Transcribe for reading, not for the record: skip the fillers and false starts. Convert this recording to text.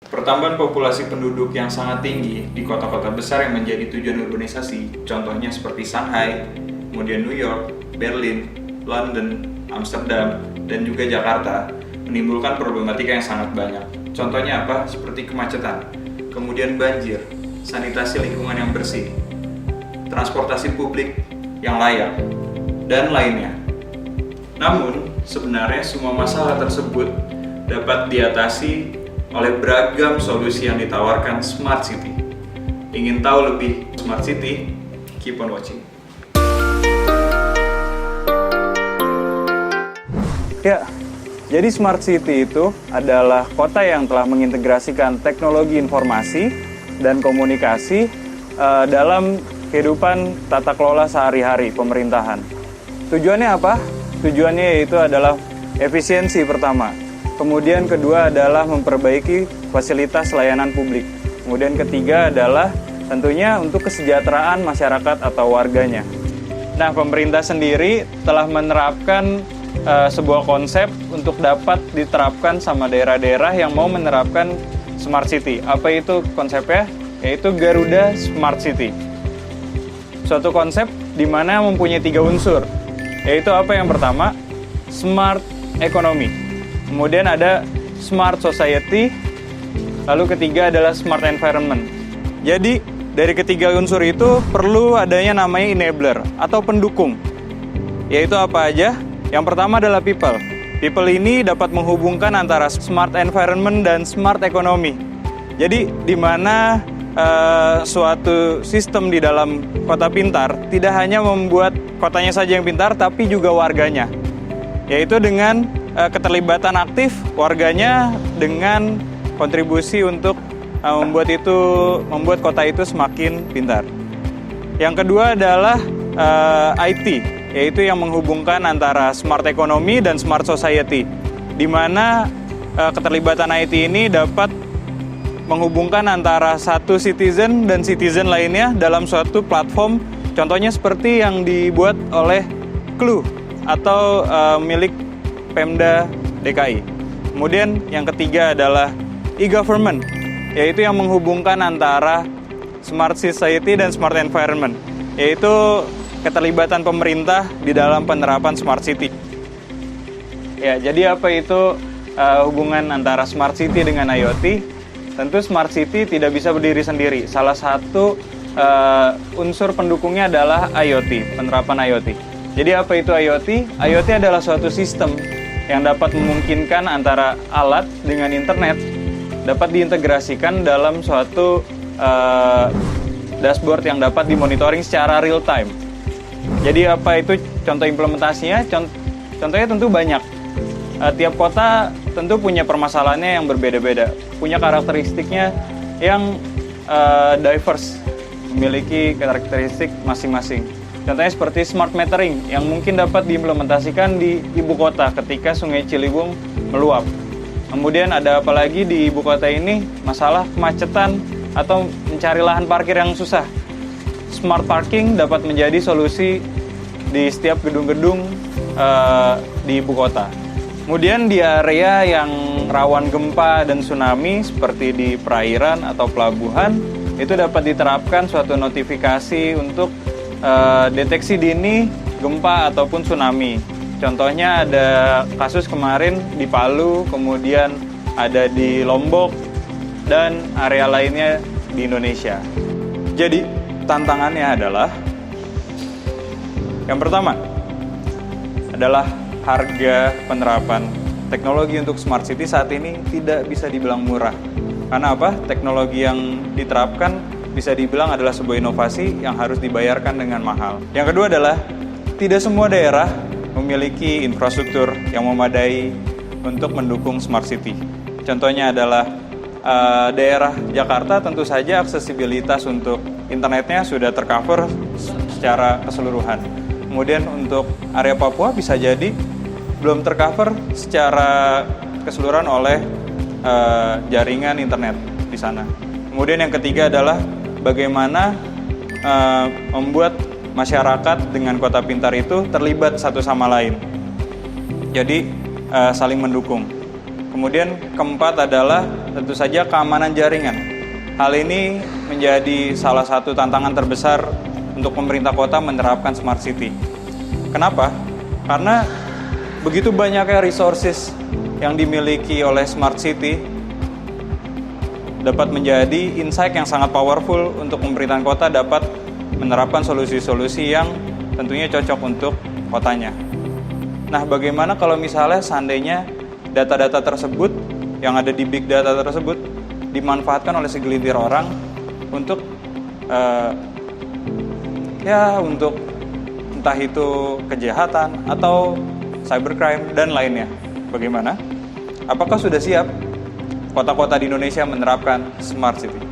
Pertambahan populasi penduduk yang sangat tinggi di kota-kota besar yang menjadi tujuan urbanisasi, contohnya seperti Shanghai, kemudian New York, Berlin, London, Amsterdam, dan juga Jakarta, menimbulkan problematika yang sangat banyak. Contohnya apa? Seperti kemacetan, kemudian banjir, sanitasi lingkungan yang bersih, transportasi publik yang layak, dan lainnya. Namun, sebenarnya semua masalah tersebut dapat diatasi oleh beragam solusi yang ditawarkan Smart City. Ingin tahu lebih Smart City? Keep on watching. Ya, jadi Smart City itu adalah kota yang telah mengintegrasikan teknologi informasi dan komunikasi dalam kehidupan tata kelola sehari-hari pemerintahan. Tujuannya apa? Tujuannya yaitu adalah efisiensi pertama. Kemudian kedua adalah memperbaiki fasilitas layanan publik. Kemudian ketiga adalah tentunya untuk kesejahteraan masyarakat atau warganya. Nah, pemerintah sendiri telah menerapkan sebuah konsep untuk dapat diterapkan sama daerah-daerah yang mau menerapkan Smart City. Apa itu konsepnya? Yaitu Garuda Smart City. Suatu konsep di mana mempunyai 3 unsur. Yaitu apa yang pertama? Smart Economy. Kemudian ada Smart Society. Lalu ketiga adalah Smart Environment. Jadi dari ketiga unsur itu perlu adanya namanya enabler atau pendukung. Yaitu apa aja? Yang pertama adalah people. People ini dapat menghubungkan antara smart environment dan smart economy. Jadi di mana suatu sistem di dalam kota pintar tidak hanya membuat kotanya saja yang pintar, tapi juga warganya. Yaitu dengan keterlibatan aktif warganya dengan kontribusi untuk membuat kota itu semakin pintar. Yang kedua adalah IT, yaitu yang menghubungkan antara smart economy dan smart society, di mana keterlibatan IT ini dapat menghubungkan antara satu citizen dan citizen lainnya dalam suatu platform, contohnya seperti yang dibuat oleh Clue atau milik Pemda DKI. Kemudian yang ketiga adalah e-government, yaitu yang menghubungkan antara smart society dan smart environment, yaitu keterlibatan pemerintah di dalam penerapan smart city. Ya, jadi apa itu hubungan antara smart city dengan IoT? Tentu smart city tidak bisa berdiri sendiri. Salah satu unsur pendukungnya adalah IoT, penerapan IoT. Jadi apa itu IoT? IoT adalah suatu sistem yang dapat memungkinkan antara alat dengan internet dapat diintegrasikan dalam suatu dashboard yang dapat dimonitoring secara real time. Jadi apa itu contoh implementasinya? Contohnya tentu banyak. Tiap kota tentu punya permasalahannya yang berbeda-beda, punya karakteristiknya yang diverse, memiliki karakteristik masing-masing. Contohnya seperti smart metering yang mungkin dapat diimplementasikan di ibu kota ketika Sungai Ciliwung meluap. Kemudian ada apa lagi di ibu kota ini? Masalah kemacetan atau mencari lahan parkir yang susah. Smart parking dapat menjadi solusi di setiap gedung-gedung di ibu kota. Kemudian di area yang rawan gempa dan tsunami seperti di perairan atau pelabuhan, itu dapat diterapkan suatu notifikasi untuk deteksi dini gempa ataupun tsunami. Contohnya ada kasus kemarin di Palu, kemudian ada di Lombok, dan area lainnya di Indonesia. Jadi tantangannya adalah yang pertama adalah harga penerapan teknologi untuk smart city saat ini tidak bisa dibilang murah. Karena apa? Teknologi yang diterapkan bisa dibilang adalah sebuah inovasi yang harus dibayarkan dengan mahal. Yang kedua adalah tidak semua daerah memiliki infrastruktur yang memadai untuk mendukung smart city. Contohnya adalah daerah Jakarta tentu saja aksesibilitas untuk internetnya sudah tercover secara keseluruhan. Kemudian untuk area Papua bisa jadi belum tercover secara keseluruhan oleh jaringan internet di sana. Kemudian yang ketiga adalah bagaimana membuat masyarakat dengan kota pintar itu terlibat satu sama lain. Jadi saling mendukung. Kemudian keempat adalah tentu saja keamanan jaringan. Hal ini menjadi salah satu tantangan terbesar untuk pemerintah kota menerapkan smart city. Kenapa? Karena begitu banyaknya resources yang dimiliki oleh smart city dapat menjadi insight yang sangat powerful untuk pemerintahan kota dapat menerapkan solusi-solusi yang tentunya cocok untuk kotanya. Nah, bagaimana kalau misalnya seandainya data-data tersebut yang ada di big data tersebut dimanfaatkan oleh segelintir orang untuk untuk entah itu kejahatan atau cybercrime dan lainnya. Bagaimana? Apakah sudah siap kota-kota di Indonesia menerapkan smart city?